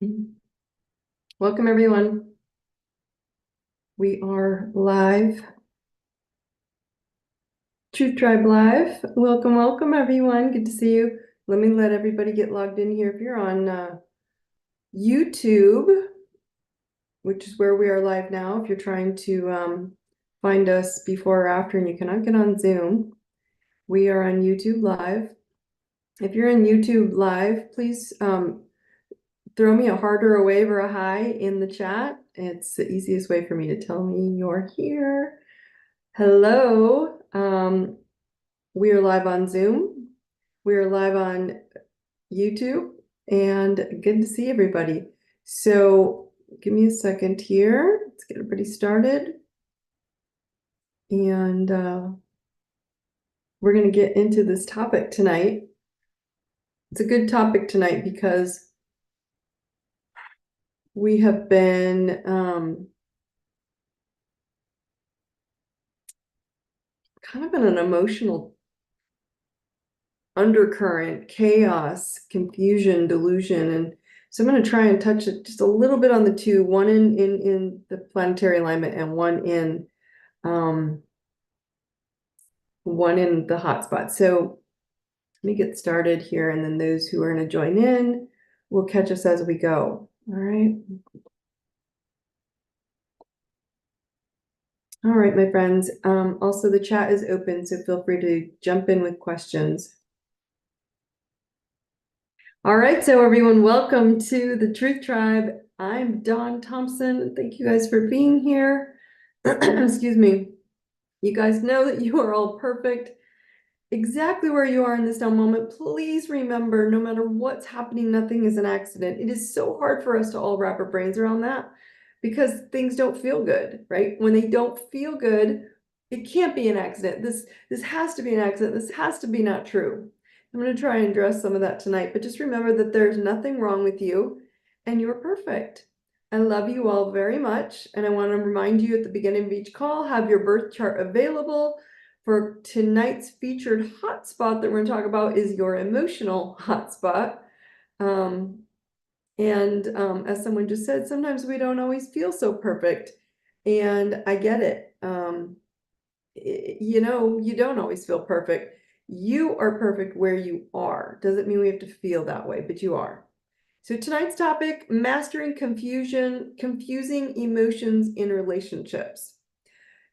Welcome, everyone. We are live. Truth Tribe Live. Welcome, welcome, everyone. Good to see you. Let me let everybody get logged in here. If you're on YouTube, which is where we are live now, if you're trying to find us before or after and you cannot get on Zoom, we are on YouTube Live. If you're in YouTube Live, please throw me a heart or a wave or a hi in the chat. It's the easiest way for me to tell me you're here. Hello. We are live on Zoom. We are live on YouTube, and good to see everybody. So give me a second here. Let's get everybody started. And we're going to get into this topic tonight. It's a good topic tonight because we have been kind of in an emotional undercurrent, chaos, confusion, delusion. And so I'm going to try and touch it just a little bit on the two, one in the planetary alignment and one in the hotspot. So let me get started here, and then those who are going to join in will catch us as we go. All right. All right, my friends. Also, the chat is open, so feel free to jump in with questions. All right, so everyone, welcome to the Truth Tribe. I'm Dawn Thompson. Thank you guys for being here. Excuse me. You guys know that you are all perfect. Exactly where you are in this now moment. Please remember, no matter what's happening, nothing is an accident. It is so hard for us to all wrap our brains around that because things don't feel good, right? When they don't feel good, it can't be an accident. This has to be an accident. This has to be not true. I'm going to try and address some of that tonight, but just remember that there's nothing wrong with you and you're perfect. I love you all very much. And I want to remind you at the beginning of each call, have your birth chart available. For tonight's featured hotspot that we're going to talk about is your emotional hotspot. As someone just said, sometimes we don't always feel so perfect. And I get it. You don't always feel perfect. You are perfect where you are. Doesn't mean we have to feel that way, but you are. So tonight's topic, mastering confusing emotions in relationships.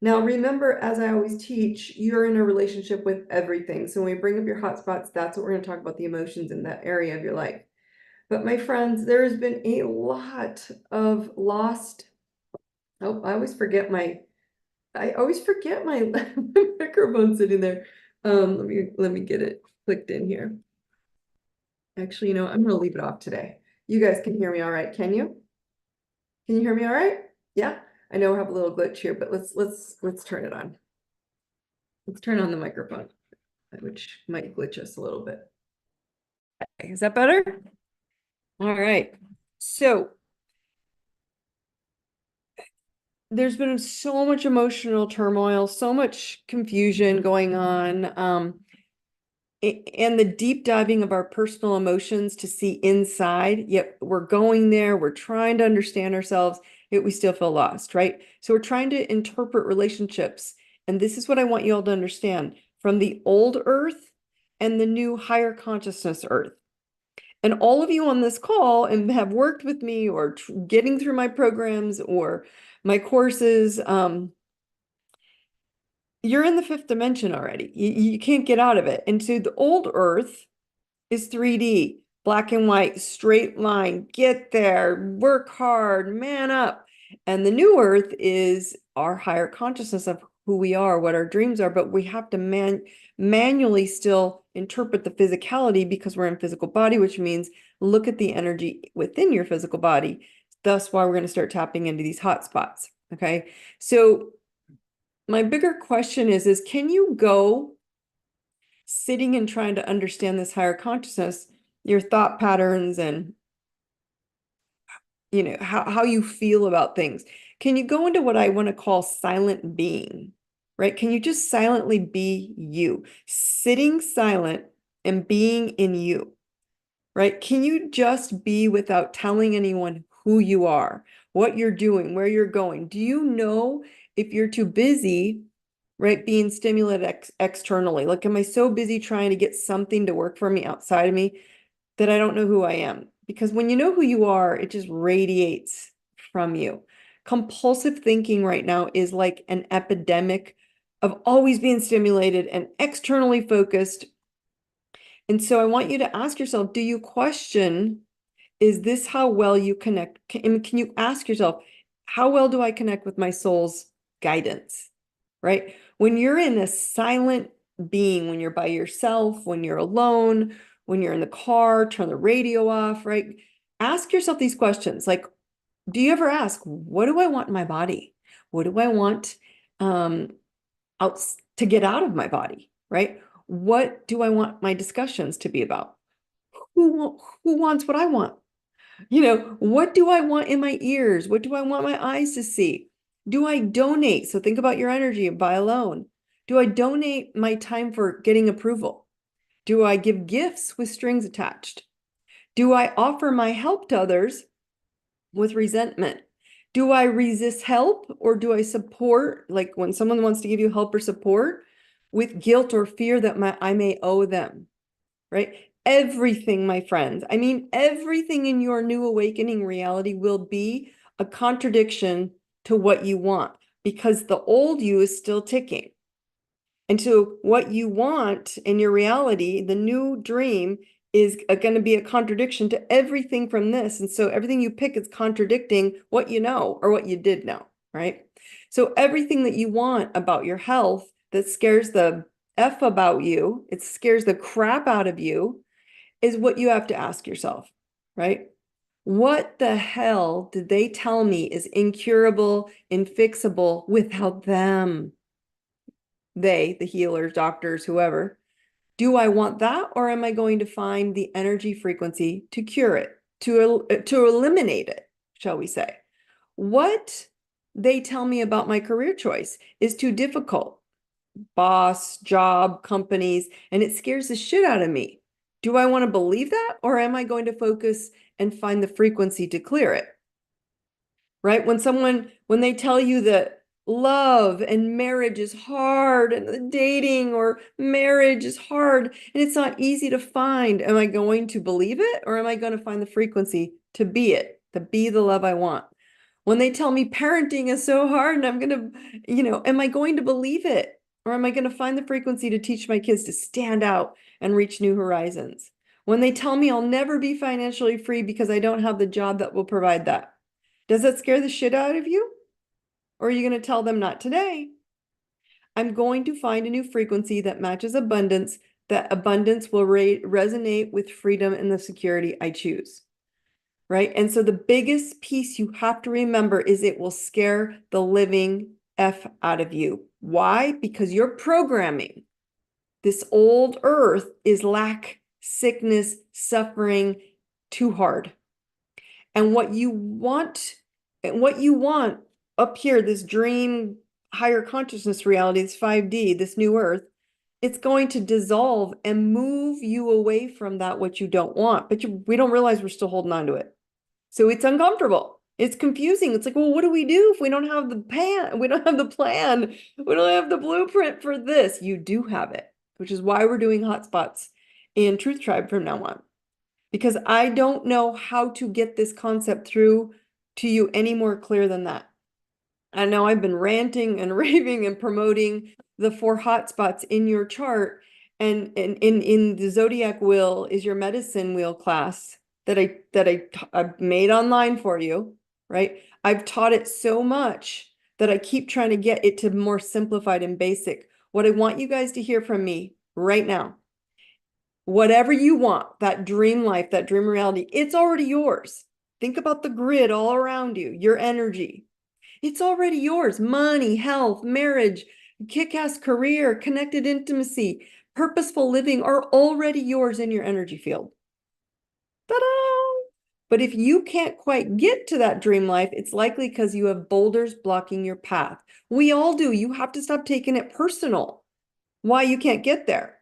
Now, remember, as I always teach, you're in a relationship with everything. So when we bring up your hotspots, that's what we're going to talk about, the emotions in that area of your life. But my friends, there has been a lot of lost. Oh, I always forget my microphone sitting there. Let me get it clicked in here. Actually, I'm going to leave it off today. You guys can hear me all right, can you? Can you hear me all right? Yeah. I know we have a little glitch here, but let's turn it on. Let's turn on the microphone, which might glitch us a little bit. Okay, is that better? All right. So there's been so much emotional turmoil, so much confusion going on, and the deep diving of our personal emotions to see inside. Yet we're going there, we're trying to understand ourselves, yet we still feel lost, right? So we're trying to interpret relationships. And this is what I want you all to understand from the old earth and the new higher consciousness earth. And all of you on this call and have worked with me or getting through my programs or my courses, you're in the fifth dimension already. You can't get out of it. And so the old earth is 3D, black and white, straight line, get there, work hard, man up. And the new earth is our higher consciousness of who we are, what our dreams are, but we have to manually still interpret the physicality because we're in physical body, which means look at the energy within your physical body. That's why we're going to start tapping into these hot spots. Okay. So my bigger question is can you go sitting and trying to understand this higher consciousness, your thought patterns and how you feel about things? Can you go into what I want to call silent being, right? Can you just silently be you, sitting silent and being in you? right? Can you just be without telling anyone who you are, what you're doing, where you're going? Do you know if you're too busy, right, being stimulated externally? Like, am I so busy trying to get something to work for me outside of me that I don't know who I am? Because when you know who you are, it just radiates from you. Compulsive thinking right now is like an epidemic of always being stimulated and externally focused. And so I want you to ask yourself, do you question, is this how well you connect? Can you ask yourself, how well do I connect with my soul's guidance, right? When you're in a silent being, when you're by yourself, when you're alone, when you're in the car, turn the radio off, right? Ask yourself these questions. Like, do you ever ask, what do I want in my body? What do I want out to get out of my body, right? What do I want my discussions to be about? Who wants what I want? What do I want in my ears? What do I want my eyes to see? Do I donate? So think about your energy and buy a loan. Do I donate my time for getting approval? Do I give gifts with strings attached? Do I offer my help to others with resentment? Do I resist help or do I support, like when someone wants to give you help or support, with guilt or fear that I may owe them, right? Everything, my friends, I mean, everything in your new awakening reality will be a contradiction to what you want because the old you is still ticking. And so what you want in your reality, the new dream, is going to be a contradiction to everything from this. And so everything you pick is contradicting what you know or what you did know, right? So everything that you want about your health that scares the F about you, it scares the crap out of you, is what you have to ask yourself, right? What the hell did they tell me is incurable, infixable without them? They, the healers, doctors, whoever. Do I want that, or am I going to find the energy frequency to cure it, to eliminate it, shall we say? What they tell me about my career choice is too difficult. Boss, job, companies, and it scares the shit out of me. Do I want to believe that, or am I going to focus and find the frequency to clear it? Right? When they tell you that love and marriage is hard and dating or marriage is hard and it's not easy to find, am I going to believe it, or am I going to find the frequency to be it, to be the love I want? When they tell me parenting is so hard and I'm going to, am I going to believe it, or am I going to find the frequency to teach my kids to stand out and reach new horizons? When they tell me I'll never be financially free because I don't have the job that will provide that, does that scare the shit out of you? Or are you going to tell them not today? I'm going to find a new frequency that matches abundance, that abundance will resonate with freedom and the security I choose. Right? And so the biggest piece you have to remember is it will scare the living F out of you. Why? Because your programming, this old earth, is lack, sickness, suffering, too hard. And what you want up here, this dream, higher consciousness reality, this 5D, this new earth, it's going to dissolve and move you away from that what you don't want. But we don't realize we're still holding on to it. So it's uncomfortable. It's confusing. It's like, well, what do we do if we don't have the plan? We don't have the plan. We don't have the blueprint for this. You do have it, which is why we're doing hotspots in Truth Tribe from now on. Because I don't know how to get this concept through to you any more clear than that. I know I've been ranting and raving and promoting the 4 hotspots in your chart, and in the Zodiac wheel is your medicine wheel class that I made online for you, right? I've taught it so much that I keep trying to get it to more simplified and basic. What I want you guys to hear from me right now, whatever you want, that dream life, that dream reality, it's already yours. Think about the grid all around you, your energy. It's already yours. Money, health, marriage, kick-ass career, connected intimacy, purposeful living are already yours in your energy field. Ta-da! But if you can't quite get to that dream life, it's likely because you have boulders blocking your path. We all do. You have to stop taking it personal. Why you can't get there.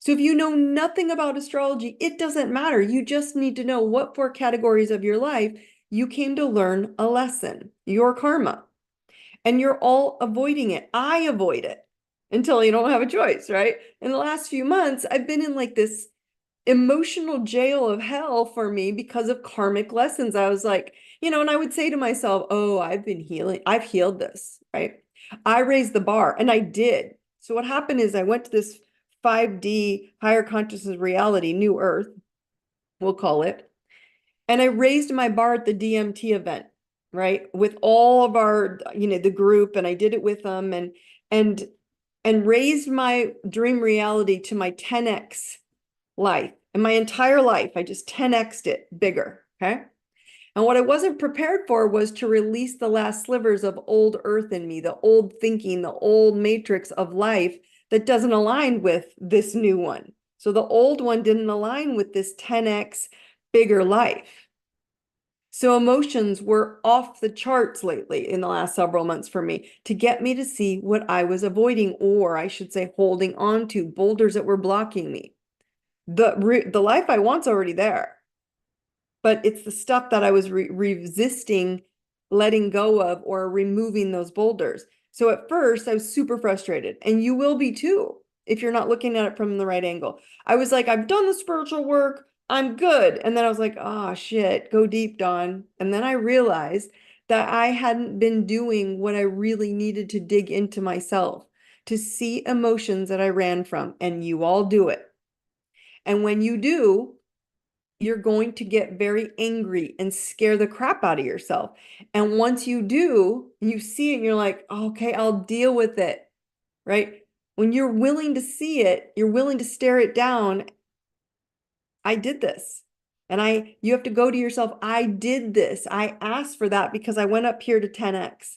So if you know nothing about astrology, it doesn't matter. You just need to know what 4 categories of your life you came to learn a lesson, your karma, and you're all avoiding it. I avoid it until you don't have a choice, right? In the last few months, I've been in like this emotional jail of hell for me because of karmic lessons. I was like, and I would say to myself, oh, I've been healing. I've healed this, right? I raised the bar, and I did. So what happened is I went to this 5D higher consciousness reality, new earth, we'll call it. And I raised my bar at the DMT event, right? With all of our, the group, and I did it with them and and raised my dream reality to my 10x life. And my entire life, I just 10x'd it bigger, okay? And what I wasn't prepared for was to release the last slivers of old earth in me, the old thinking, the old matrix of life that doesn't align with this new one. So the old one didn't align with this 10x bigger life. So emotions were off the charts lately in the last several months for me to get me to see what I was avoiding, or I should say holding on to, boulders that were blocking me. The life I want's already there, but it's the stuff that I was resisting letting go of or removing those boulders. So at first I was super frustrated, and you will be too if you're not looking at it from the right angle. I was like, I've done the spiritual work, I'm good. And then I was like, oh shit, go deep, Dawn. And then I realized that I hadn't been doing what I really needed to dig into myself, to see emotions that I ran from, and you all do it. And when you do, you're going to get very angry and scare the crap out of yourself. And once you do, you see it and you're like, okay, I'll deal with it, right? When you're willing to see it, you're willing to stare it down. I did this. And you have to go to yourself, I did this. I asked for that because I went up here to 10x,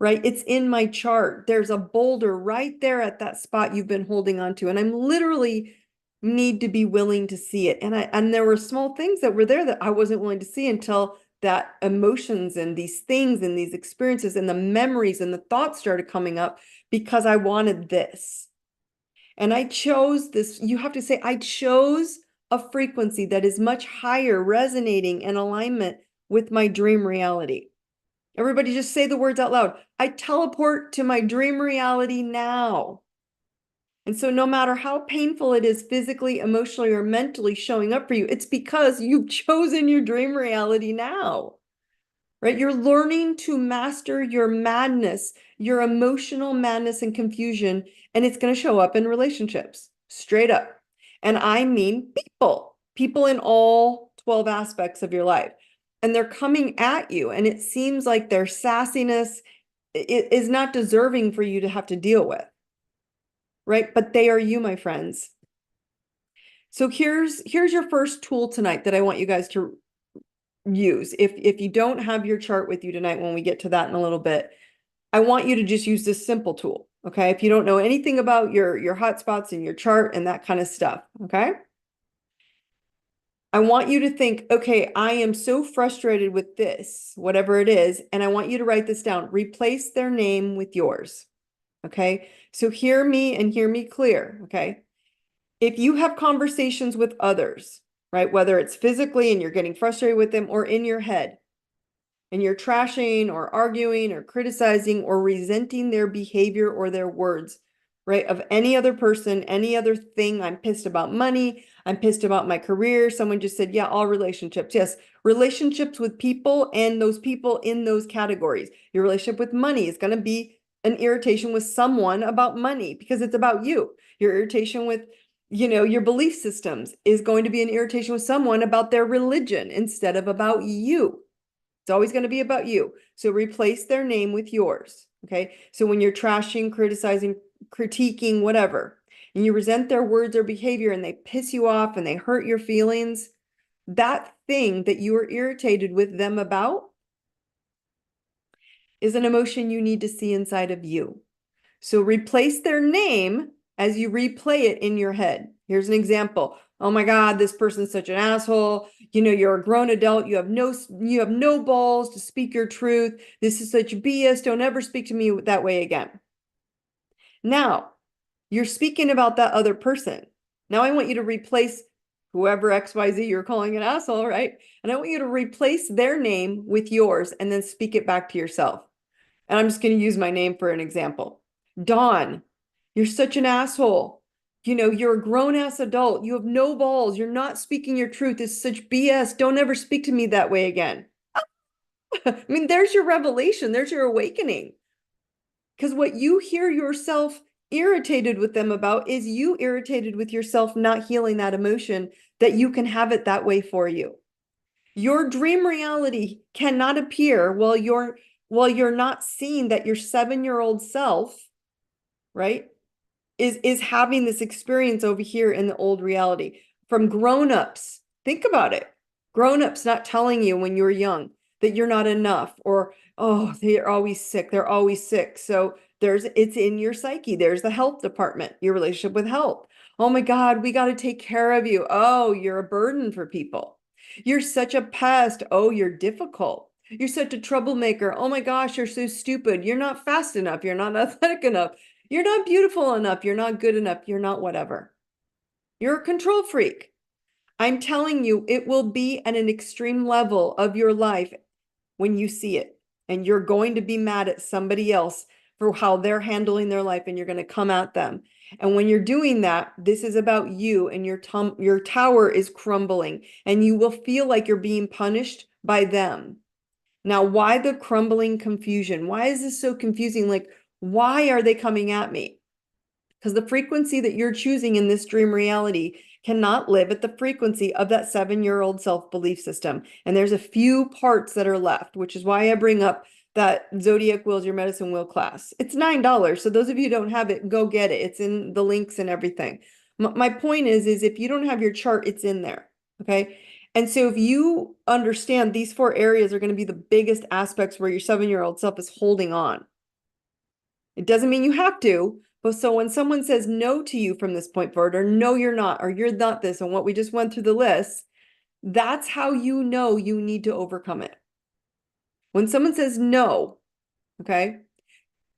right? It's in my chart. There's a boulder right there at that spot you've been holding on to. And I'm literally need to be willing to see it. And there were small things that were there that I wasn't willing to see until that emotions and these things and these experiences and the memories and the thoughts started coming up because I wanted this. And I chose this. You have to say, I chose a frequency that is much higher, resonating in alignment with my dream reality. Everybody just say the words out loud. I teleport to my dream reality now. And so no matter how painful it is physically, emotionally, or mentally showing up for you, it's because you've chosen your dream reality now, right? You're learning to master your madness, your emotional madness and confusion, and it's going to show up in relationships, straight up. And I mean people in all 12 aspects of your life. And they're coming at you, and it seems like their sassiness is not deserving for you to have to deal with. Right? But they are you, my friends. So here's your first tool tonight that I want you guys to use. If you don't have your chart with you tonight, when we get to that in a little bit, I want you to just use this simple tool. Okay. If you don't know anything about your hotspots and your chart and that kind of stuff. Okay. I want you to think, okay, I am so frustrated with this, whatever it is. And I want you to write this down. Replace their name with yours. Okay. So hear me and hear me clear. Okay. If you have conversations with others, right, whether it's physically and you're getting frustrated with them, or in your head and you're trashing or arguing or criticizing or resenting their behavior or their words, right, of any other person, any other thing. I'm pissed about money. I'm pissed about my career. Someone just said, yeah, all relationships. Yes, relationships with people and those people in those categories. Your relationship with money is going to be an irritation with someone about money because it's about you. Your irritation with your belief systems is going to be an irritation with someone about their religion instead of about you. It's always going to be about you. So replace their name with yours. Okay. So when you're trashing, criticizing, critiquing, whatever, and you resent their words or behavior and they piss you off and they hurt your feelings, that thing that you are irritated with them about is an emotion you need to see inside of you. So replace their name as you replay it in your head. Here's an example. Oh my God, this person's such an asshole. You're a grown adult. You have no balls to speak your truth. This is such BS. Don't ever speak to me that way again. Now, you're speaking about that other person. Now I want you to replace whoever XYZ you're calling an asshole, right? And I want you to replace their name with yours and then speak it back to yourself. And I'm just going to use my name for an example. Dawn, you're such an asshole. You know, you're a grown ass adult. You have no balls. You're not speaking your truth. It's such BS. Don't ever speak to me that way again. I mean, there's your revelation. There's your awakening. Because what you hear yourself irritated with them about is you irritated with yourself not healing that emotion that you can have it that way for you. Your dream reality cannot appear while you're not seeing that your 7-year-old self, right, is having this experience over here in the old reality from grown-ups. Think about it. Grown-ups not telling you when you were young that you're not enough, or, oh, they're always sick. They're always sick. So it's in your psyche. There's the health department, your relationship with health. Oh my God, we got to take care of you. Oh, you're a burden for people. You're such a pest. Oh, you're difficult. You're such a troublemaker. Oh my gosh, you're so stupid. You're not fast enough. You're not athletic enough. You're not beautiful enough. You're not good enough. You're not whatever. You're a control freak. I'm telling you, it will be at an extreme level of your life when you see it. And you're going to be mad at somebody else for how they're handling their life, and you're going to come at them. And when you're doing that, this is about you, and your tower is crumbling, and you will feel like you're being punished by them. Now, why the crumbling confusion? Why is this so confusing? Like, why are they coming at me? Because the frequency that you're choosing in this dream reality cannot live at the frequency of that 7-year-old self-belief system. And there's a few parts that are left, which is why I bring up that Zodiac Wheels Your Medicine Wheel class. It's $9. So those of you who don't have it, go get it. It's in the links and everything. My point is if you don't have your chart, it's in there. Okay. And so if you understand these 4 areas are going to be the biggest aspects where your 7-year-old self is holding on. It doesn't mean you have to, but so when someone says no to you from this point forward, or no, you're not, or you're not this, and what we just went through the list, that's how you know you need to overcome it. When someone says no, okay,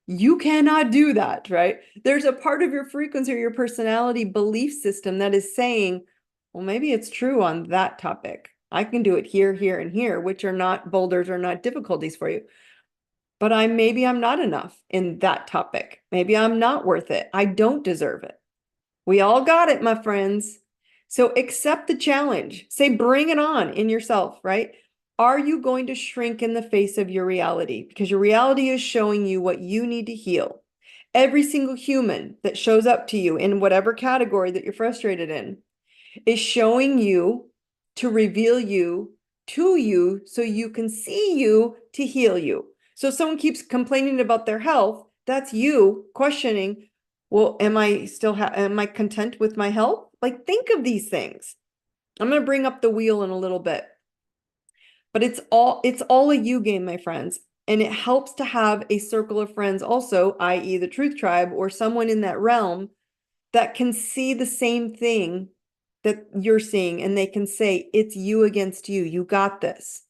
you cannot do that, right? There's a part of your frequency or your personality belief system that is saying, well, maybe it's true on that topic. I can do it here, here, and here, which are not boulders or not difficulties for you. But maybe I'm not enough in that topic. Maybe I'm not worth it. I don't deserve it. We all got it, my friends. So accept the challenge. Say, bring it on in yourself, right? Are you going to shrink in the face of your reality? Because your reality is showing you what you need to heal. Every single human that shows up to you in whatever category that you're frustrated in is showing you to reveal you to you so you can see you to heal you. So if someone keeps complaining about their health, that's you questioning, well, am I content with my health? Like, think of these things. I'm going to bring up the wheel in a little bit. But it's all a you game, my friends. And it helps to have a circle of friends also, i.e. the Truth Tribe, or someone in that realm that can see the same thing that you're seeing, and they can say, it's you against you. You got this.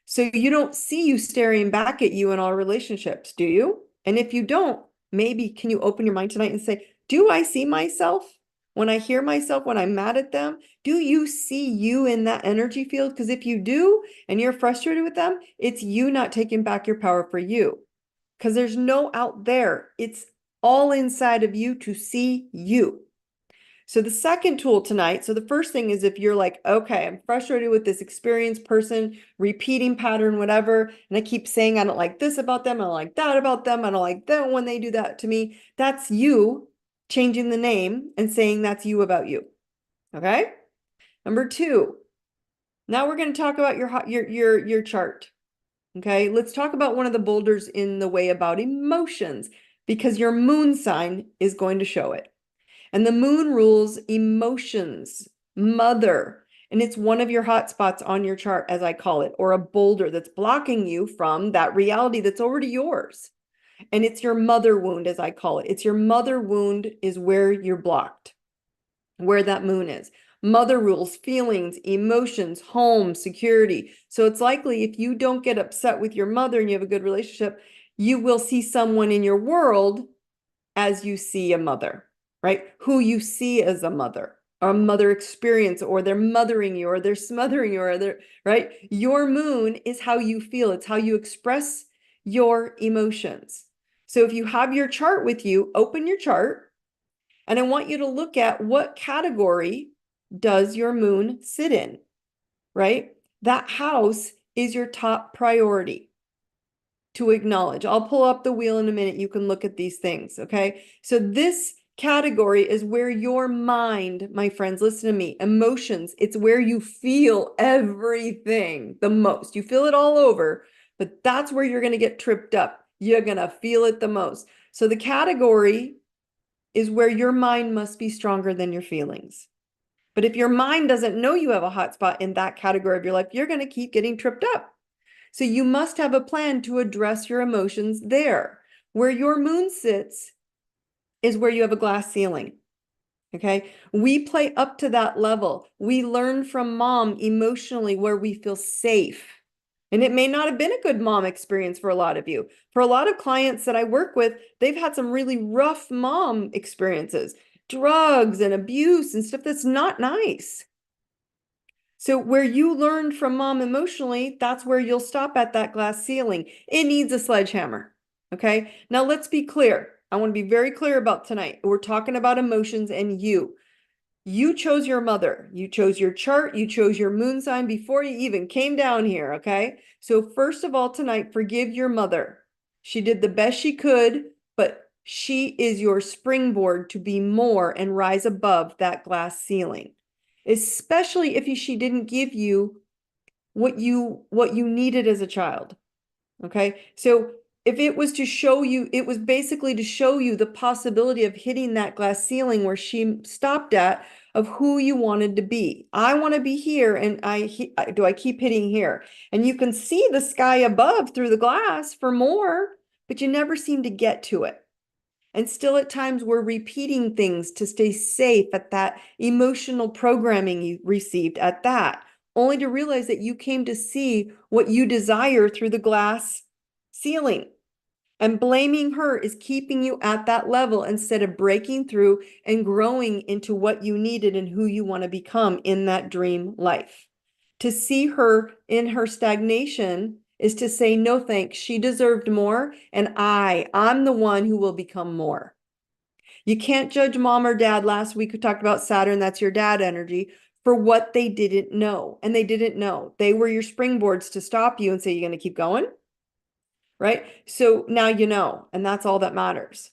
So you don't see you staring back at you in all relationships, do you? And if you don't, maybe can you open your mind tonight and say, do I see myself when I hear myself, when I'm mad at them? Do you see you in that energy field? Because if you do, and you're frustrated with them, it's you not taking back your power for you. Because there's no out there. It's all inside of you to see you. So the second tool tonight, so the first thing is if you're like, okay, I'm frustrated with this experienced person, repeating pattern, whatever, and I keep saying I don't like this about them, I don't like that about them, I don't like them when they do that to me, that's you changing the name and saying that's you about you. Okay? Number 2, now we're going to talk about your chart. Okay? Let's talk about one of the boulders in the way about emotions, because your moon sign is going to show it. And the moon rules emotions, mother, and it's one of your hot spots on your chart, as I call it, or a boulder that's blocking you from that reality that's already yours. And it's your mother wound, as I call it. It's your mother wound is where you're blocked, where that moon is. Mother rules feelings, emotions, home, security. So it's likely if you don't get upset with your mother and you have a good relationship, you will see someone in your world as you see a mother. Right? Who you see as a mother. a mother experience, or they're mothering you, or they're smothering you, or they're, right? Your moon is how you feel. It's how you express your emotions. So if you have your chart with you, open your chart, and I want you to look at what category does your moon sit in, right? That house is your top priority to acknowledge. I'll pull up the wheel in a minute. You can look at these things, okay? So this category is where your mind, my friends, listen to me, emotions, it's where you feel everything the most. You feel it all over, but that's where you're going to get tripped up. You're going to feel it the most. So the category is where your mind must be stronger than your feelings. But if your mind doesn't know you have a hot spot in that category of your life, you're going to keep getting tripped up. So you must have a plan to address your emotions there. Where your moon sits is where you have a glass ceiling. Okay. We play up to that level. We learn from mom emotionally where we feel safe. And it may not have been a good mom experience for a lot of you. For a lot of clients that I work with, they've had some really rough mom experiences, drugs and abuse and stuff that's not nice. So where you learned from mom emotionally, that's where you'll stop at that glass ceiling. It needs a sledgehammer. Okay. Now let's be clear. I want to be very clear about tonight. We're talking about emotions and you. You chose your mother. You chose your chart. You chose your moon sign before you even came down here. Okay. So first of all, tonight, forgive your mother. She did the best she could, but she is your springboard to be more and rise above that glass ceiling, especially if she didn't give you what you needed as a child. Okay. So if it was to show you, it was basically to show you the possibility of hitting that glass ceiling where she stopped at of who you wanted to be. I want to be here, and I keep hitting here? And you can see the sky above through the glass for more, but you never seem to get to it. And still at times we're repeating things to stay safe at that emotional programming you received at that, only to realize that you came to see what you desire through the glass ceiling. And blaming her is keeping you at that level instead of breaking through and growing into what you needed and who you want to become in that dream life. To see her in her stagnation is to say, no thanks, she deserved more, and I'm the one who will become more. You can't judge mom or dad. Last week we talked about Saturn, that's your dad energy, for what they didn't know. And they didn't know. They were your springboards to stop you and say, you're going to keep going? Right? So now you know, and that's all that matters.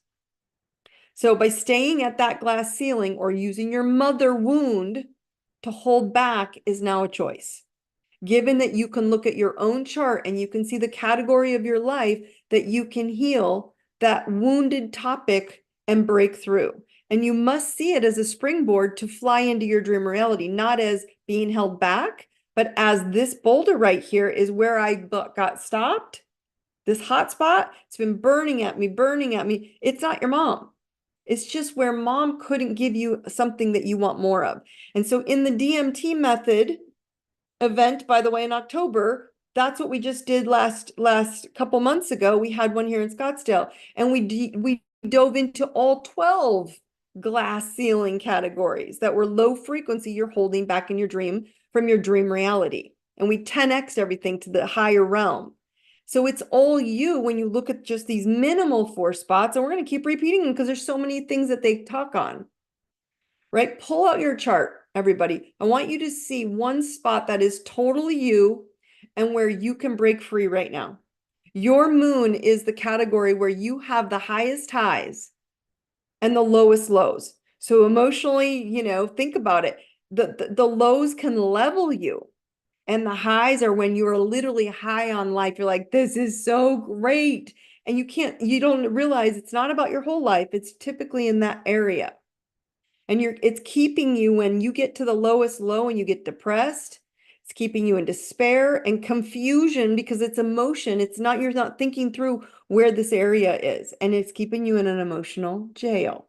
So by staying at that glass ceiling or using your mother wound to hold back is now a choice. Given that you can look at your own chart and you can see the category of your life that you can heal that wounded topic and break through. And you must see it as a springboard to fly into your dream reality, not as being held back, but as this boulder right here is where I got stopped. This hot spot, it's been burning at me, burning at me. It's not your mom. It's just where mom couldn't give you something that you want more of. And so in the DMT method event, by the way, in October, that's what we just did last couple months ago. We had one here in Scottsdale, and we dove into all 12 glass ceiling categories that were low frequency you're holding back in your dream from your dream reality. And we 10x'd everything to the higher realm. So it's all you when you look at just these minimal 4 spots, and we're going to keep repeating them because there's so many things that they talk on, right? Pull out your chart, everybody. I want you to see one spot that is totally you and where you can break free right now. Your moon is the category where you have the highest highs and the lowest lows. So emotionally, think about it. The lows can level you. And the highs are when you are literally high on life. You're like, this is so great. And you don't realize it's not about your whole life. It's typically in that area. And it's keeping you when you get to the lowest low and you get depressed. It's keeping you in despair and confusion because it's emotion. You're not thinking through where this area is. And it's keeping you in an emotional jail.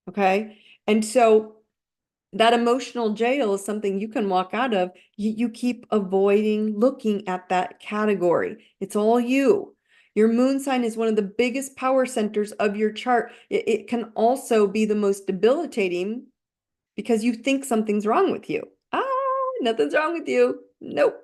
Okay. And so that emotional jail is something you can walk out of. You keep avoiding looking at that category. It's all you. Your moon sign is one of the biggest power centers of your chart. It can also be the most debilitating because you think something's wrong with you. Nothing's wrong with you. Nope.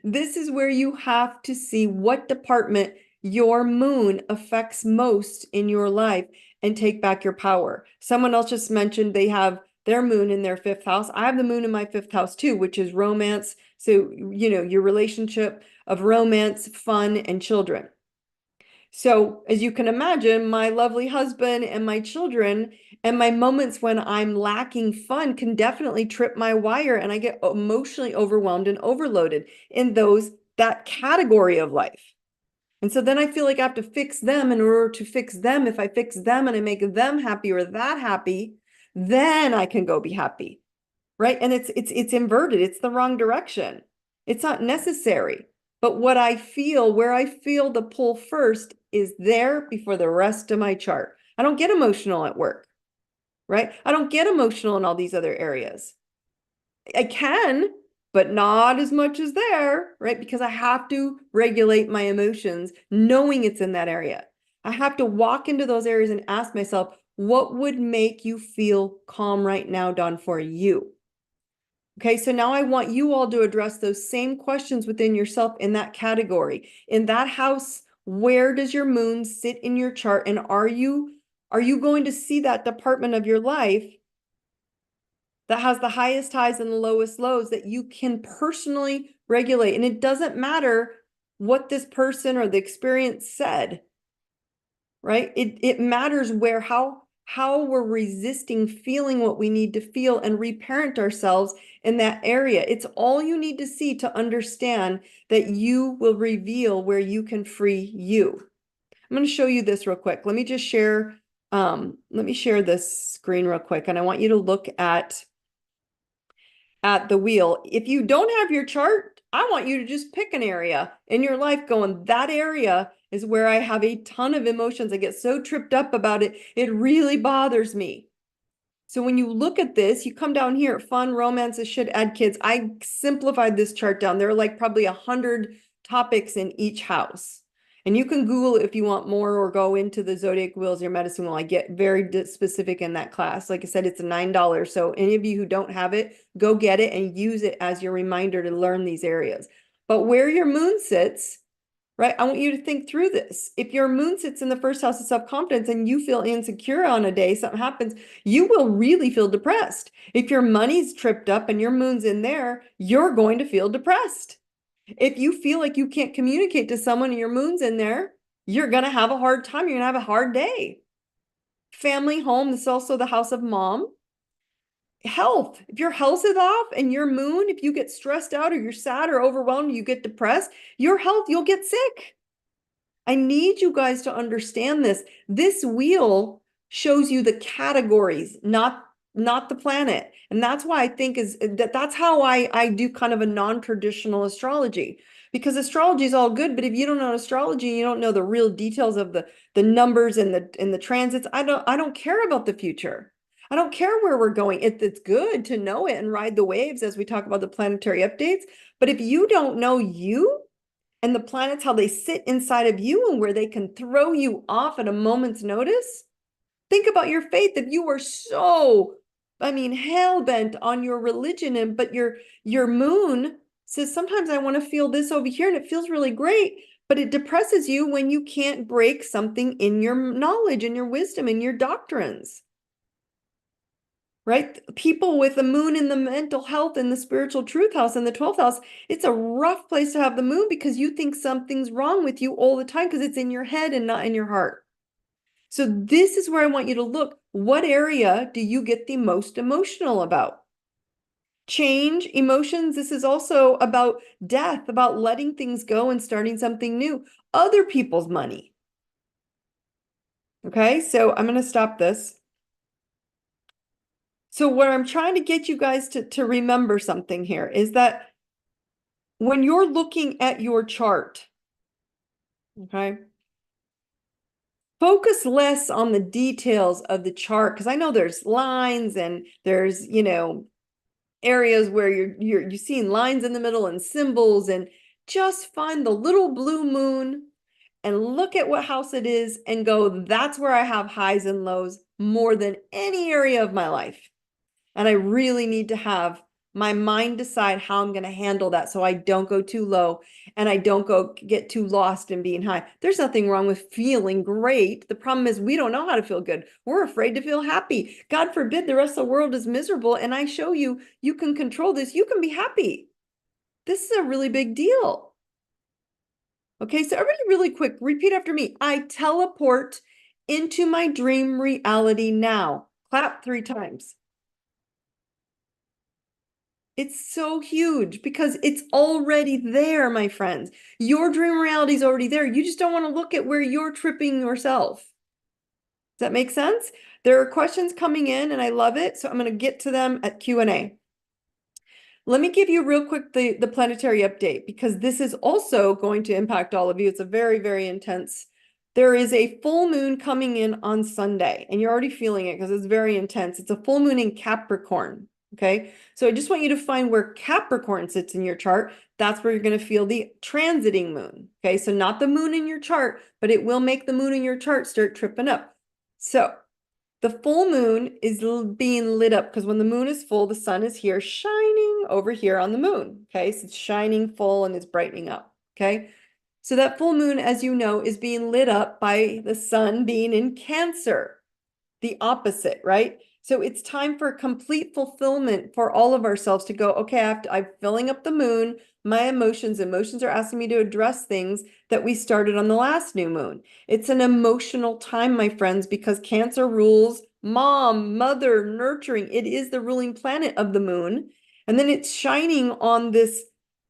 This is where you have to see what department your moon affects most in your life and take back your power. Someone else just mentioned they have their moon in their fifth house. I have the moon in my fifth house too, which is romance. So, your relationship of romance, fun, and children. So, as you can imagine, my lovely husband and my children and my moments when I'm lacking fun can definitely trip my wire, and I get emotionally overwhelmed and overloaded in that category of life. And so then I feel like I have to fix them in order to fix them. If I fix them and I make them happy or that happy, then I can go be happy. Right? And it's inverted. It's the wrong direction. It's not necessary. But where I feel the pull first is there before the rest of my chart. I don't get emotional at work, right? I don't get emotional in all these other areas. I can, but not as much as there, right? Because I have to regulate my emotions, knowing it's in that area. I have to walk into those areas and ask myself, what would make you feel calm right now, Dawn, for you? Okay, so now I want you all to address those same questions within yourself in that category. In that house, where does your moon sit in your chart? And are you going to see that department of your life that has the highest highs and the lowest lows that you can personally regulate? And it doesn't matter what this person or the experience said, right? It matters how we're resisting feeling what we need to feel and reparent ourselves in that area. It's all you need to see to understand that you will reveal where you can free you. I'm going to show you this real quick. Let me just share, let me share this screen real quick. And I want you to look at the wheel. If you don't have your chart, I want you to just pick an area in your life going, that area is where I have a ton of emotions. I get so tripped up about it. It really bothers me. So when you look at this, you come down here, fun, romances, should add kids. I simplified this chart down. There are like probably 100 topics in each house. And you can Google it if you want more or go into the Zodiac Wheels, your medicine wheel. I get very specific in that class. Like I said, it's $9. So any of you who don't have it, go get it and use it as your reminder to learn these areas. But where your moon sits, right? I want you to think through this. If your moon sits in the first house of self-confidence and you feel insecure on a day, something happens, you will really feel depressed. If your money's tripped up and your moon's in there, you're going to feel depressed. If you feel like you can't communicate to someone and your moon's in there, you're going to have a hard time. You're going to have a hard day. Family, home, this is also the house of mom. Health, if your health is off and your moon, if you get stressed out or you're sad or overwhelmed, you get depressed, your health, you'll get sick. I need you guys to understand this. This wheel shows you the categories, not the planet. And that's why I think that's how I do kind of a non-traditional astrology, because astrology is all good, but if you don't know astrology, you don't know the real details of the numbers and the transits. I don't care about the future. I don't care where we're going. It's good to know it and ride the waves as we talk about the planetary updates. But if you don't know you and the planets, how they sit inside of you and where they can throw you off at a moment's notice, think about your faith. If you were so, hell-bent on your religion, but your moon says, sometimes I want to feel this over here and it feels really great, but it depresses you when you can't break something in your knowledge and your wisdom and your doctrines. Right? People with the moon in the mental health and the spiritual truth house and the 12th house, it's a rough place to have the moon because you think something's wrong with you all the time because it's in your head and not in your heart. So this is where I want you to look. What area do you get the most emotional about? Change, emotions. This is also about death, about letting things go and starting something new. Other people's money. Okay, so I'm going to stop this. So what I'm trying to get you guys to remember something here is that when you're looking at your chart, okay, focus less on the details of the chart, because I know there's lines and there's, areas where you're seeing lines in the middle and symbols, and just find the little blue moon and look at what house it is and go, that's where I have highs and lows more than any area of my life. And I really need to have my mind decide how I'm going to handle that so I don't go too low and I don't get too lost in being high. There's nothing wrong with feeling great. The problem is we don't know how to feel good. We're afraid to feel happy. God forbid the rest of the world is miserable and I show you, you can control this. You can be happy. This is a really big deal. Okay, so everybody really quick, repeat after me. I teleport into my dream reality now. Clap 3 times. It's so huge because it's already there, my friends. Your dream reality is already there. You just don't want to look at where you're tripping yourself. Does that make sense? There are questions coming in and I love it. So I'm going to get to them at Q&A. Let me give you real quick the planetary update because this is also going to impact all of you. It's a very, very intense. There is a full moon coming in on Sunday and you're already feeling it because it's very intense. It's a full moon in Capricorn. Okay, so I just want you to find where Capricorn sits in your chart. That's where you're going to feel the transiting moon. Okay, so not the moon in your chart, but it will make the moon in your chart start tripping up. So the full moon is being lit up because when the moon is full, the sun is here shining over here on the moon. Okay, so it's shining full and it's brightening up. Okay, so that full moon, as you know, is being lit up by the sun being in Cancer, the opposite, right? So it's time for complete fulfillment for all of ourselves to go, okay, I'm filling up the moon, my emotions are asking me to address things that we started on the last new moon. It's an emotional time, my friends, because Cancer rules mom, mother, nurturing. It is the ruling planet of the moon. And then it's shining on this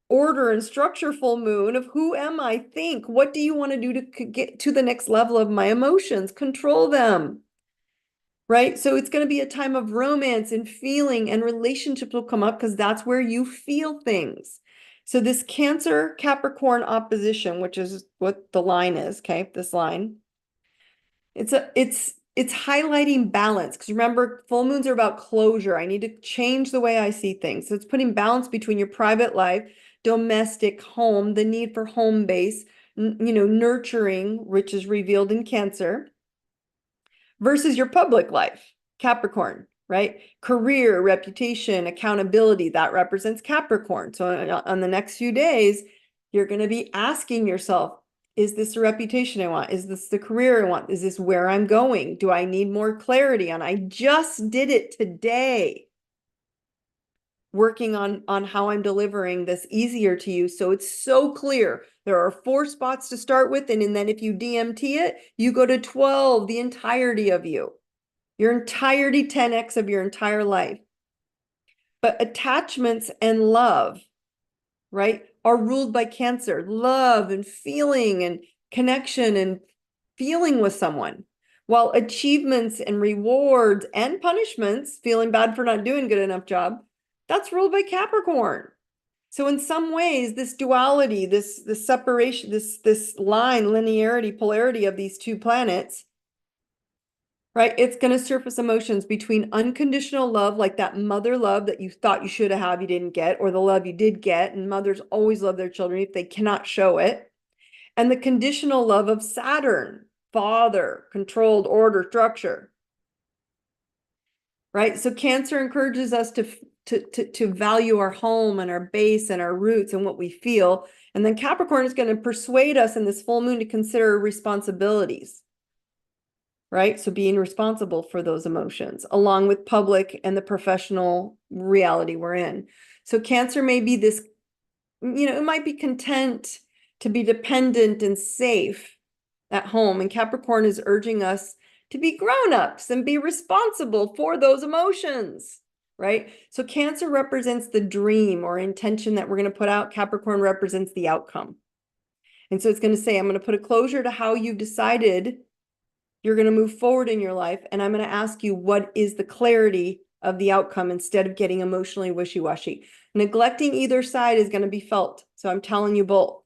order and structure full moon of who am I? Think, what do you want to do to get to the next level of my emotions? Control them. Right? So it's going to be a time of romance and feeling and relationships will come up because that's where you feel things. So this Cancer Capricorn opposition, which is what the line is, okay? This line. It's highlighting balance because remember, full moons are about closure. I need to change the way I see things. So it's putting balance between your private life, domestic home, the need for home base, nurturing, which is revealed in Cancer, versus your public life, Capricorn, right? Career, reputation, accountability, that represents Capricorn. So on the next few days, you're going to be asking yourself, is this the reputation I want? Is this the career I want? Is this where I'm going? Do I need more clarity on? I just did it today, working on how I'm delivering this easier to you. So it's so clear. There are 4 spots to start with. And then if you DMT it, you go to 12, the entirety of you, your entirety, 10x of your entire life. But attachments and love, right, are ruled by Cancer. Love and feeling and connection and feeling with someone. While achievements and rewards and punishments, feeling bad for not doing good enough job, that's ruled by Capricorn. So in some ways, this duality, this separation, this line, linearity, polarity of these 2 planets, right? It's going to surface emotions between unconditional love, like that mother love that you thought you should have, you didn't get, or the love you did get, and mothers always love their children if they cannot show it, and the conditional love of Saturn, father, controlled order, structure. Right? So Cancer encourages us to value our home and our base and our roots and what we feel. And then Capricorn is going to persuade us in this full moon to consider responsibilities. Right? So being responsible for those emotions, along with public and the professional reality we're in. So Cancer may be this, it might be content to be dependent and safe at home. And Capricorn is urging us to be grown-ups and be responsible for those emotions, right? So Cancer represents the dream or intention that we're going to put out. Capricorn represents the outcome. And so it's going to say, I'm going to put a closure to how you've decided you're going to move forward in your life. And I'm going to ask you, what is the clarity of the outcome instead of getting emotionally wishy-washy? Neglecting either side is going to be felt. So I'm telling you both.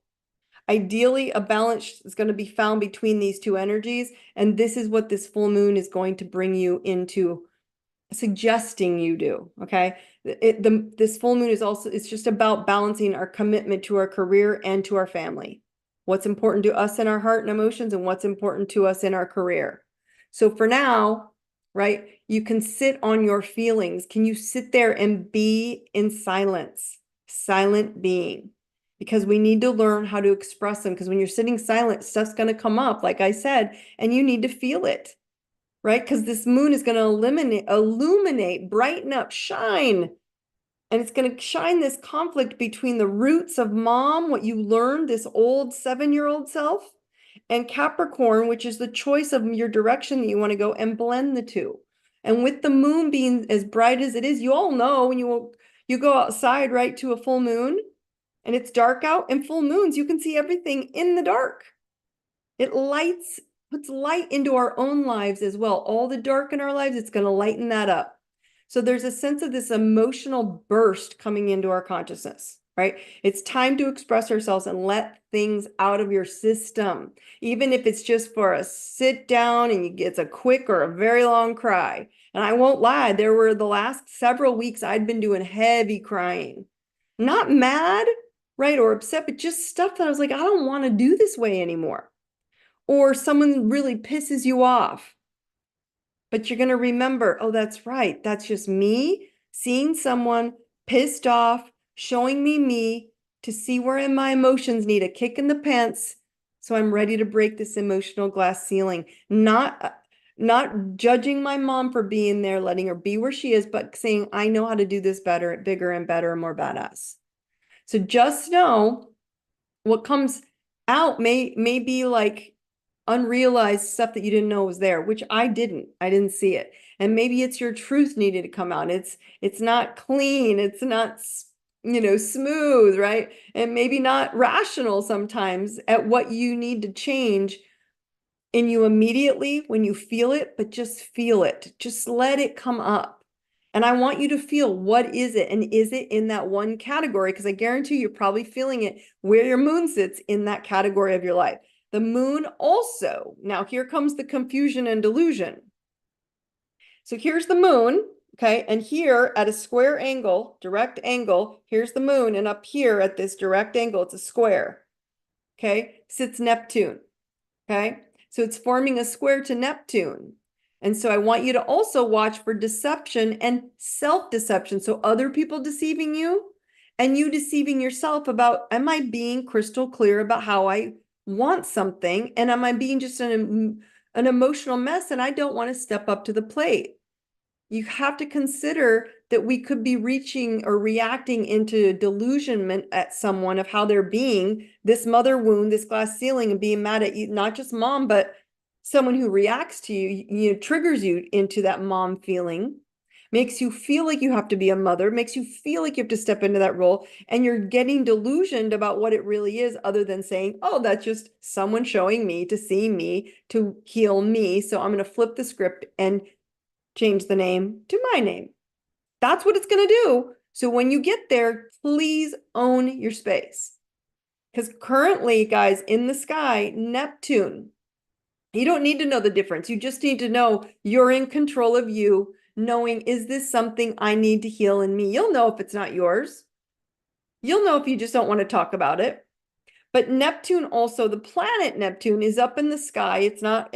Ideally, a balance is going to be found between these 2 energies. And this is what this full moon is going to bring you into suggesting you do. Okay. This full moon is also, it's just about balancing our commitment to our career and to our family. What's important to us in our heart and emotions and what's important to us in our career. So for now, right? You can sit on your feelings. Can you sit there and be in silence, silent being? Because we need to learn how to express them. Because when you're sitting silent, stuff's going to come up, like I said, and you need to feel it, right? Because this moon is going to illuminate, brighten up, shine. And it's going to shine this conflict between the roots of mom, what you learned, this old 7-year-old self, and Capricorn, which is the choice of your direction that you want to go, and blend the two. And with the moon being as bright as it is, you all know when you go outside, right, to a full moon and it's dark out, and full moons, you can see everything in the dark. It puts light into our own lives as well. All the dark in our lives, it's going to lighten that up. So there's a sense of this emotional burst coming into our consciousness, right? It's time to express ourselves and let things out of your system, even if it's just for a sit down and it's a quick or a very long cry. And I won't lie, there were the last several weeks I'd been doing heavy crying, not mad, right, or upset, but just stuff that I was like, I don't want to do this way anymore. Or someone really pisses you off. But you're going to remember, oh, that's right. That's just me seeing someone pissed off, showing me to see where my emotions need a kick in the pants. So I'm ready to break this emotional glass ceiling. Not judging my mom for being there, letting her be where she is, but saying, I know how to do this better, bigger and better and more badass. So just know what comes out may be like unrealized stuff that you didn't know was there, which I didn't see it. And maybe it's your truth needed to come out. It's not clean. It's not, smooth, right? And maybe not rational sometimes at what you need to change in you immediately when you feel it, but just feel it. Just let it come up. And I want you to feel, what is it? And is it in that one category? Because I guarantee you're probably feeling it where your moon sits in that category of your life. The moon also, now here comes the confusion and delusion. So here's the moon, okay? And here at a square angle, direct angle, here's the moon. And up here at this direct angle, it's a square, okay? Sits Neptune, okay? So it's forming a square to Neptune. And so I want you to also watch for deception and self-deception. So other people deceiving you and you deceiving yourself about, am I being crystal clear about how I want something? And am I being just an emotional mess and I don't want to step up to the plate? You have to consider that we could be reaching or reacting into delusionment at someone of how they're being, this mother wound, this glass ceiling, and being mad at you, not just mom, but someone who reacts to you, triggers you into that mom feeling, makes you feel like you have to be a mother, makes you feel like you have to step into that role, and you're getting delusioned about what it really is, other than saying, oh, that's just someone showing me to see me, to heal me, so I'm going to flip the script and change the name to my name. That's what it's going to do. So when you get there, please own your space. Because currently, guys, in the sky, Neptune, you don't need to know the difference. You just need to know you're in control of you, knowing, is this something I need to heal in me? You'll know if it's not yours. You'll know if you just don't want to talk about it. But Neptune also, the planet Neptune is up in the sky. It's not,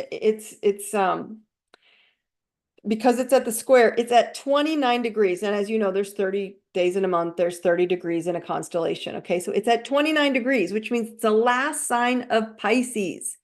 because it's at the square, it's at 29 degrees. And as you know, there's 30 days in a month, there's 30 degrees in a constellation. Okay, so it's at 29 degrees, which means it's the last sign of Pisces.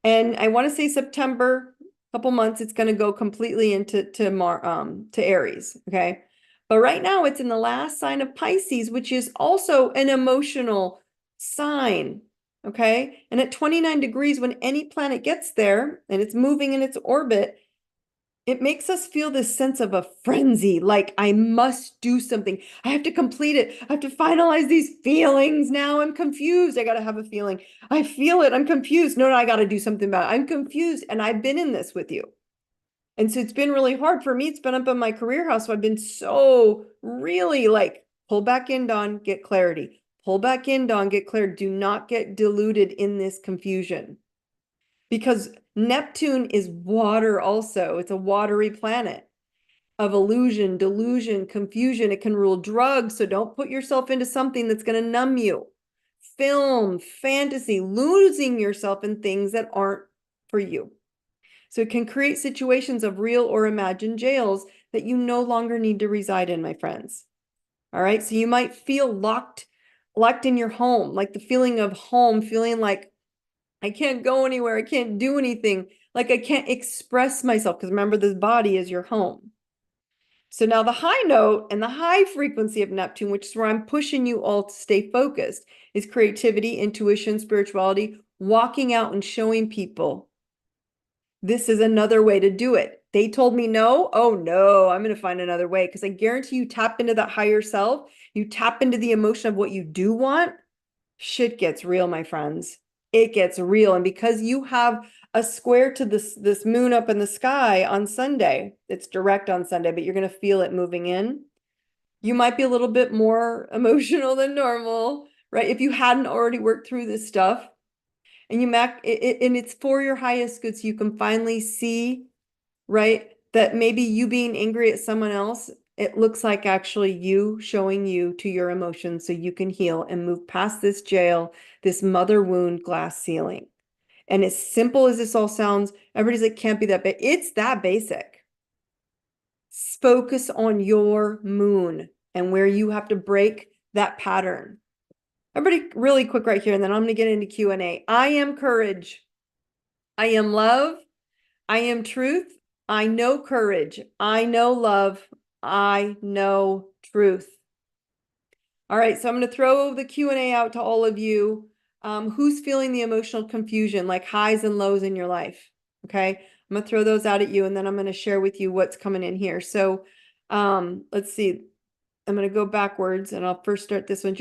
And I want to say September, a couple months, it's going to go completely into to Aries. Okay, but right now it's in the last sign of Pisces, which is also an emotional sign. Okay, and at 29 degrees, when any planet gets there and it's moving in its orbit, it makes us feel this sense of a frenzy, like I must do something. I have to complete it. I have to finalize these feelings. Now I'm confused. I got to have a feeling. I feel it. I'm confused. No, I got to do something about it. I'm confused. And I've been in this with you. And so it's been really hard for me. It's been up in my career house. So I've been so really like, pull back in, Dawn, get clarity. Pull back in, Dawn, get clarity. Do not get deluded in this confusion. Because Neptune is water also. It's a watery planet of illusion, delusion, confusion. It can rule drugs, so don't put yourself into something that's going to numb you. Film, fantasy, losing yourself in things that aren't for you. So it can create situations of real or imagined jails that you no longer need to reside in, my friends. All right. So you might feel locked in your home, like the feeling of home, feeling like I can't go anywhere. I can't do anything. Like I can't express myself because remember, this body is your home. So now the high note and the high frequency of Neptune, which is where I'm pushing you all to stay focused, is creativity, intuition, spirituality, walking out and showing people this is another way to do it. They told me no. Oh no, I'm going to find another way because I guarantee you tap into that higher self. You tap into the emotion of what you do want. Shit gets real, my friends. It gets real. And because you have a square to this moon up in the sky on Sunday, it's direct on Sunday, but you're going to feel it moving in. You might be a little bit more emotional than normal, right? If you hadn't already worked through this stuff and and it's for your highest good. So you can finally see, right, that maybe you being angry at someone else, it looks like actually you showing you to your emotions so you can heal and move past this jail, this mother wound glass ceiling. And as simple as this all sounds, everybody's like, can't be that big. It's that basic. Focus on your moon and where you have to break that pattern. Everybody really quick right here, and then I'm going to get into Q&A. I am courage. I am love. I am truth. I know courage. I know love. I know truth. All right, so I'm going to throw the Q&A out to all of you. Who's feeling the emotional confusion, like highs and lows in your life? Okay, I'm going to throw those out at you, and then I'm going to share with you what's coming in here. So let's see. I'm going to go backwards, and I'll first start this one.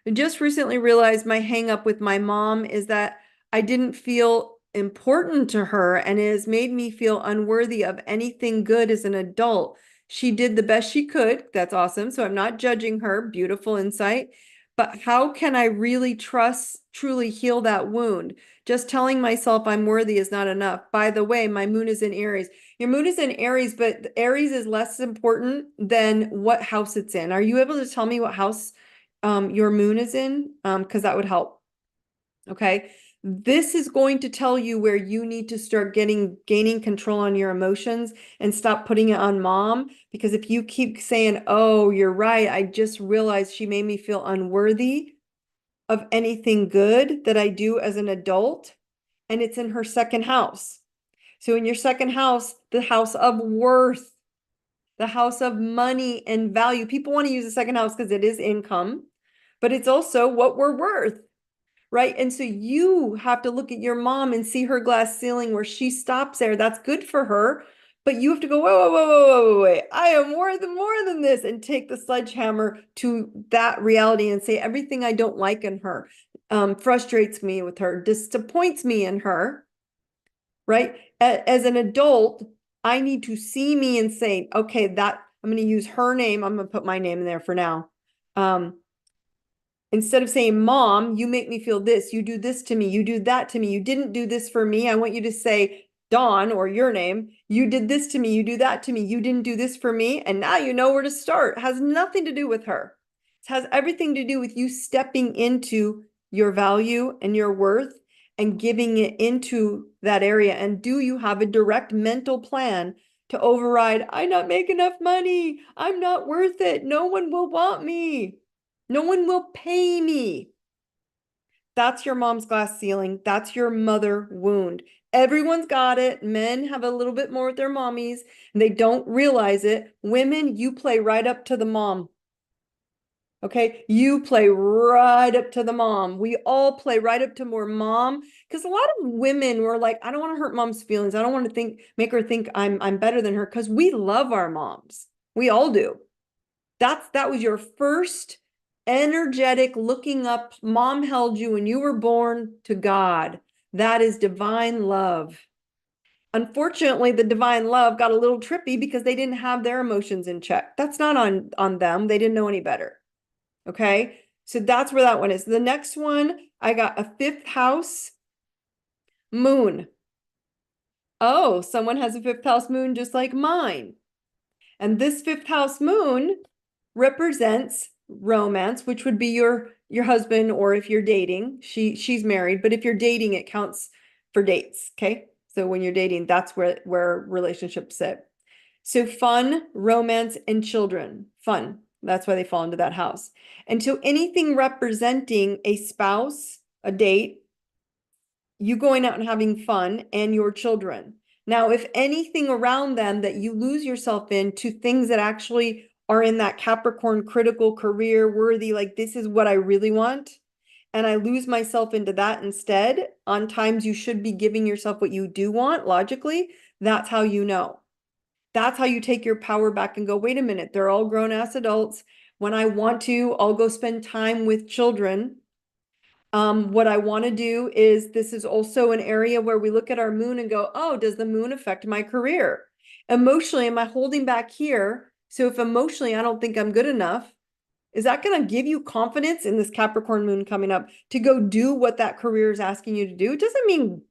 I just recently realized my hang up with my mom is that I didn't feel important to her, and it has made me feel unworthy of anything good as an adult. She did the best she could. That's awesome. So I'm not judging her. Beautiful insight. But how can I really truly heal that wound? Just telling myself I'm worthy is not enough. By the way, my moon is in Aries. Your moon is in Aries, but Aries is less important than what house it's in. Are you able to tell me what house your moon is in? Because that would help. Okay. This is going to tell you where you need to start gaining control on your emotions and stop putting it on mom. Because if you keep saying, oh, you're right, I just realized she made me feel unworthy of anything good that I do as an adult, and it's in her second house. So in your second house, the house of worth, the house of money and value. People want to use the second house because it is income, but it's also what we're worth. Right. And so you have to look at your mom and see her glass ceiling where she stops there. That's good for her. But you have to go, whoa, whoa, whoa, whoa, whoa, wait. I am worth more than this, and take the sledgehammer to that reality and say everything I don't like in her frustrates me with her, disappoints me in her. Right. As an adult, I need to see me and say, okay, that I'm going to use her name. I'm going to put my name in there for now. Instead of saying, mom, you make me feel this, you do this to me, you do that to me, you didn't do this for me. I want you to say, Dawn, or your name, you did this to me, you do that to me, you didn't do this for me. And now you know where to start. It has nothing to do with her. It has everything to do with you stepping into your value and your worth and giving it into that area. And do you have a direct mental plan to override, I not make enough money, I'm not worth it, no one will want me, no one will pay me. That's your mom's glass ceiling. That's your mother wound. Everyone's got it. Men have a little bit more with their mommies, and they don't realize it. Women, you play right up to the mom. Okay, you play right up to the mom. We all play right up to more mom, because a lot of women were like, I don't want to hurt mom's feelings. I don't want to make her think I'm better than her, because we love our moms. We all do. That was your first energetic looking up. Mom held you when you were born to God. That is divine love. Unfortunately, the divine love got a little trippy because they didn't have their emotions in check. That's not on them. They didn't know any better. Okay. So that's where that one is. The next one, I got a fifth house moon. Oh, someone has a fifth house moon just like mine. And this fifth house moon represents romance, which would be your husband, or if you're dating, she's married, but if you're dating, it counts for dates. Okay. So when you're dating, that's where relationships sit. So fun, romance, and children. Fun. That's why they fall into that house. And so anything representing a spouse, a date, you going out and having fun, and your children. Now, if anything around them that you lose yourself in to things that actually are in that Capricorn critical career worthy, like this is what I really want, and I lose myself into that instead, on times you should be giving yourself what you do want logically, that's how you know. That's how you take your power back and go, wait a minute, they're all grown ass adults. When I want to, I'll go spend time with children. What I want to do is, this is also an area where we look at our moon and go, oh, does the moon affect my career? Emotionally, am I holding back here? So if emotionally I don't think I'm good enough, is that going to give you confidence in this Capricorn moon coming up to go do what that career is asking you to do? It doesn't mean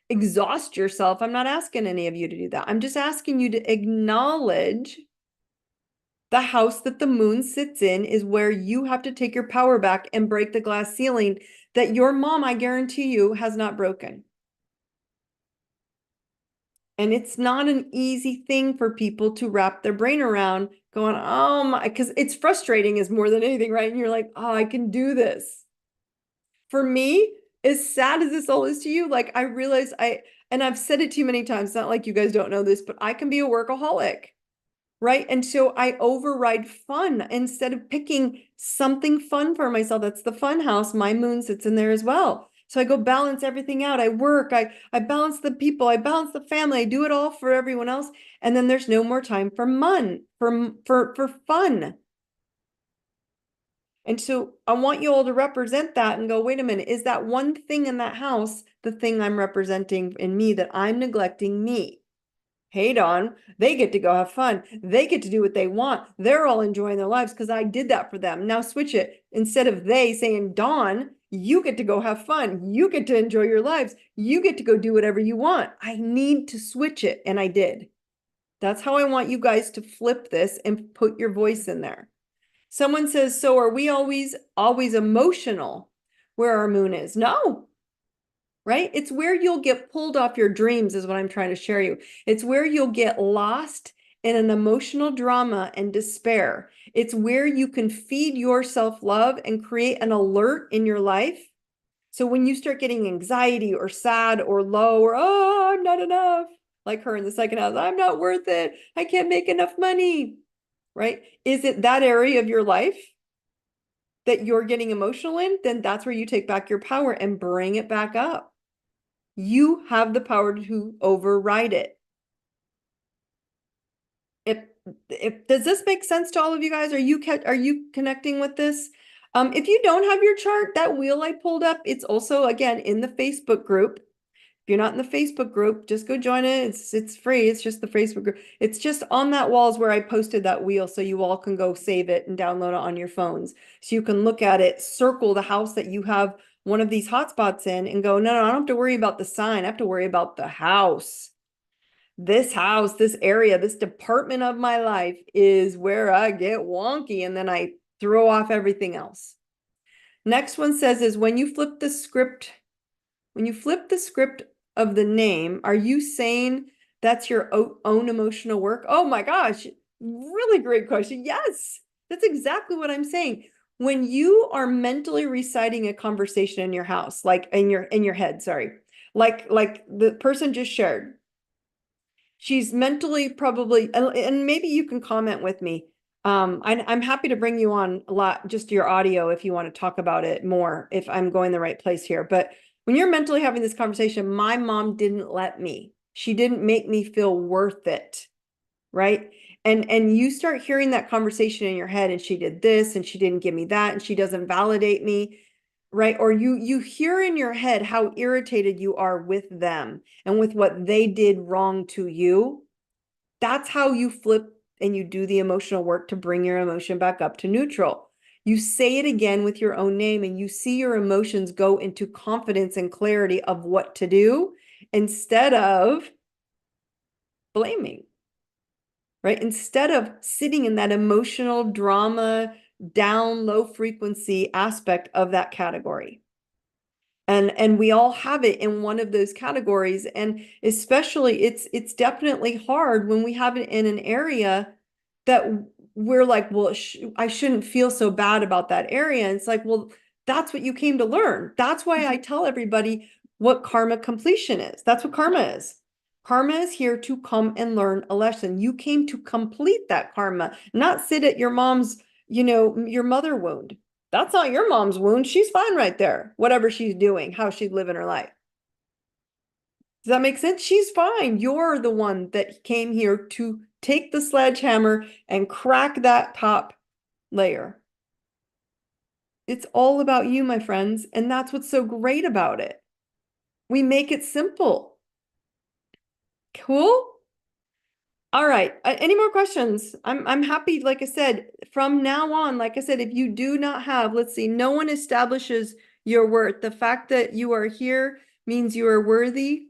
exhaust yourself. I'm not asking any of you to do that. I'm just asking you to acknowledge the house that the moon sits in is where you have to take your power back and break the glass ceiling that your mom, I guarantee you, has not broken. And it's not an easy thing for people to wrap their brain around, going, oh my, because it's frustrating is more than anything, right? And you're like, oh, I can do this. For me, as sad as this all is to you, like I realize and I've said it to you many times, it's not like you guys don't know this, but I can be a workaholic. Right. And so I override fun instead of picking something fun for myself. That's the fun house. My moon sits in there as well. So I go balance everything out. I work, I balance the people, I balance the family, I do it all for everyone else. And then there's no more time for for fun. And so I want you all to represent that and go, wait a minute, is that one thing in that house the thing I'm representing in me that I'm neglecting me? Hey, Dawn, they get to go have fun. They get to do what they want. They're all enjoying their lives because I did that for them. Now switch it. Instead of they saying, Dawn, you get to go have fun. You get to enjoy your lives. You get to go do whatever you want. I need to switch it. And I did. That's how I want you guys to flip this and put your voice in there. Someone says, so are we always emotional where our moon is? No, right? It's where you'll get pulled off your dreams is what I'm trying to share you. It's where you'll get lost in an emotional drama and despair. It's where you can feed your self-love and create an alert in your life. So when you start getting anxiety or sad or low or, oh, I'm not enough, like her in the second house, I'm not worth it, I can't make enough money, right? Is it that area of your life that you're getting emotional in? Then that's where you take back your power and bring it back up. You have the power to override it. If does this make sense to all of you guys? Are you connecting with this? If you don't have your chart, that wheel I pulled up, it's also again in the Facebook group. If you're not in the Facebook group, just go join it. It's free. It's just the Facebook group. It's just on that walls where I posted that wheel, so you all can go save it and download it on your phones. So you can look at it, circle the house that you have one of these hotspots in, and go, no, I don't have to worry about the sign. I have to worry about the house. This house, this area, this department of my life is where I get wonky, and then I throw off everything else. Next one says is when you flip the script of the name, are you saying that's your own emotional work? Oh my gosh, really great question. Yes, that's exactly what I'm saying. When you are mentally reciting a conversation in your house, like in your head, sorry, like the person just shared, she's mentally probably, and maybe you can comment with me. I'm happy to bring you on a lot, just your audio, if you want to talk about it more, if I'm going the right place here. But when you're mentally having this conversation, my mom didn't let me. She didn't make me feel worth it, right? And you start hearing that conversation in your head, and she did this, and she didn't give me that, and she doesn't validate me, right? Or you hear in your head how irritated you are with them and with what they did wrong to you. That's how you flip and you do the emotional work to bring your emotion back up to neutral. You say it again with your own name, and you see your emotions go into confidence and clarity of what to do instead of blaming, right? Instead of sitting in that emotional drama, down, low frequency aspect of that category. And we all have it in one of those categories. And especially it's definitely hard when we have it in an area that we're like, well, I shouldn't feel so bad about that area. And it's like, well, that's what you came to learn. That's why I tell everybody what karma completion is. That's what karma is. Karma is here to come and learn a lesson. You came to complete that karma, not sit at your mom's, your mother wound. That's not your mom's wound. She's fine right there, whatever she's doing, how she's living her life. Does that make sense? She's fine. You're the one that came here to take the sledgehammer and crack that top layer. It's all about you, my friends. And that's what's so great about it. We make it simple. Cool? All right. Any more questions? I'm happy, like I said, from now on, like I said, if you do not have, let's see, no one establishes your worth. The fact that you are here means you are worthy.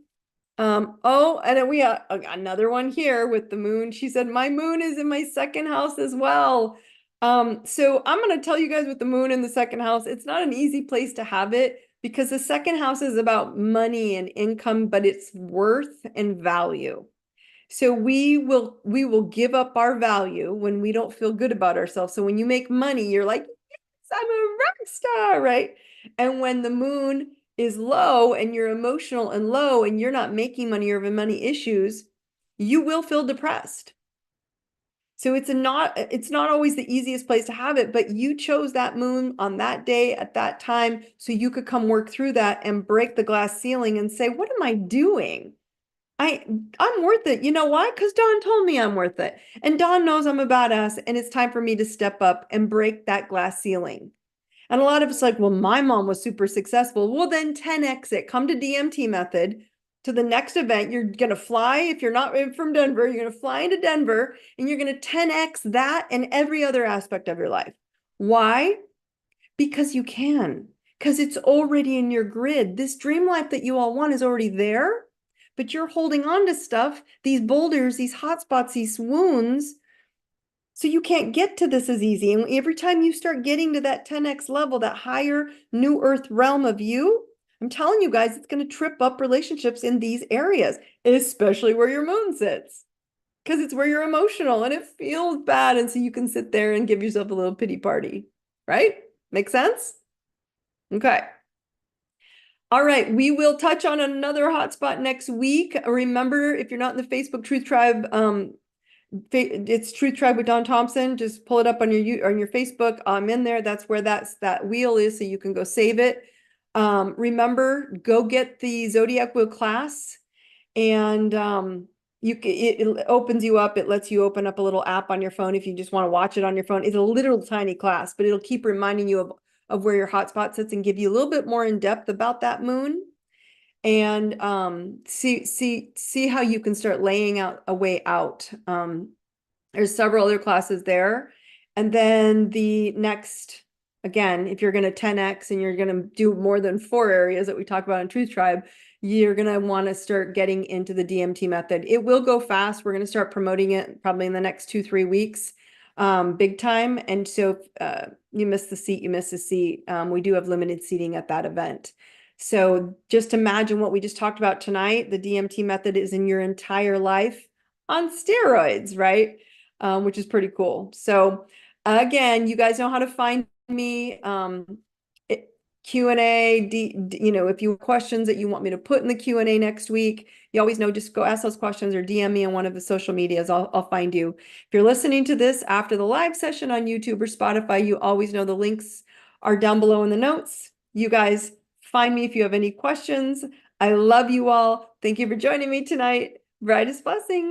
Oh, and then we have another one here with the moon. She said, my moon is in my second house as well. So I'm going to tell you guys with the moon in the second house, it's not an easy place to have it because the second house is about money and income, but it's worth and value. So we will give up our value when we don't feel good about ourselves. So when you make money, you're like, yes, I'm a rock star, right? And when the moon is low and you're emotional and low and you're not making money or having money issues, you will feel depressed. So it's not always the easiest place to have it, but you chose that moon on that day at that time so you could come work through that and break the glass ceiling and say, what am I doing? I'm worth it. You know why? Because Dawn told me I'm worth it. And Dawn knows I'm a badass and it's time for me to step up and break that glass ceiling. And a lot of us like, well, my mom was super successful. Well, then 10x it. Come to DMT method to the next event. You're going to fly. If you're not from Denver, you're going to fly into Denver and you're going to 10x that and every other aspect of your life. Why? Because you can. Because it's already in your grid. This dream life that you all want is already there, but you're holding on to stuff, these boulders, these hot spots, these wounds. So you can't get to this as easy. And every time you start getting to that 10x level, that higher new earth realm of you, I'm telling you guys, it's going to trip up relationships in these areas, especially where your moon sits, because it's where you're emotional and it feels bad. And so you can sit there and give yourself a little pity party, right? Make sense? Okay. All right, we will touch on another hotspot next week. Remember, if you're not in the Facebook Truth Tribe, it's Truth Tribe with Dawn Thompson. Just pull it up on your Facebook. I'm in there. That's where that wheel is, so you can go save it. Remember, go get the Zodiac wheel class, and it opens you up. It lets you open up a little app on your phone if you just want to watch it on your phone. It's a little tiny class, but it'll keep reminding you of where your hotspot sits and give you a little bit more in depth about that moon, and see how you can start laying out a way out. There's several other classes there. And then the next, again, if you're going to 10x and you're going to do more than 4 areas that we talk about in Truth Tribe, you're going to want to start getting into the DMT method. It will go fast. We're going to start promoting it probably in the next 2-3 weeks, big time. And so you miss the seat, you miss the seat. We do have limited seating at that event. So just imagine what we just talked about tonight. The DMT method is in your entire life on steroids, right? Which is pretty cool. So again, you guys know how to find me. Q&A, if you have questions that you want me to put in the Q&A next week, you always know, just go ask those questions or DM me on one of the social medias. I'll find you. If you're listening to this after the live session on YouTube or Spotify, you always know the links are down below in the notes. You guys find me if you have any questions. I love you all. Thank you for joining me tonight. Brightest blessings.